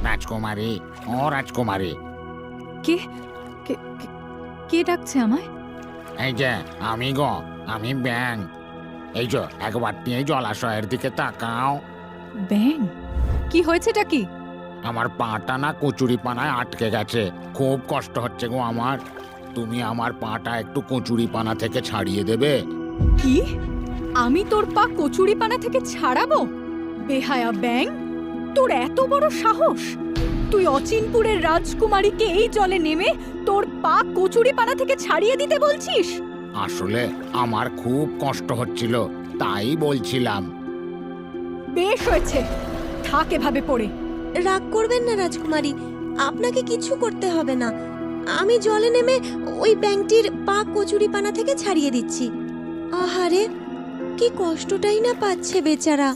রাজকুমারী, ও রাজকুমারী, কে কে কে- কে ডাকছে আমায়? এই যে আমি গো, আমি ব্যাং। এই যে একবার এই জলাশয়ের দিকে তাকাও। ব্যাং? কি হয়েছেটা কি? আমার পাটা না কচুরি পানায় আটকে গেছে, খুব কষ্ট হচ্ছে গো আমার। তুমি আমার পাটা একটু কচুরি পানা থেকে ছাড়িয়ে দেবে? কি? আমি তোর পা কচুরিপানা থেকে ছাড়াবো? বেহায়া ব্যাং, তোর এত বড় সাহস! তুই অচিনপুরের রাজকুমারীকে এই জলে নেমে তোর পা কচুরিপানা থেকে ছাড়িয়ে দিতে বলছিস? আসলে আমার খুব কষ্ট হচ্ছিল, তাই বলছিলাম। বেশ হয়েছে, থাক এভাবে পড়ে। রাগ করবেন না রাজকুমারী, আপনাকে কিছু করতে হবে না। আমি জলে নেমে ওই ব্যাঙটির পা কচুরিপানা থেকে ছাড়িয়ে দিচ্ছি। আহারে, কি কষ্টটাই না পাচ্ছে বেচারা।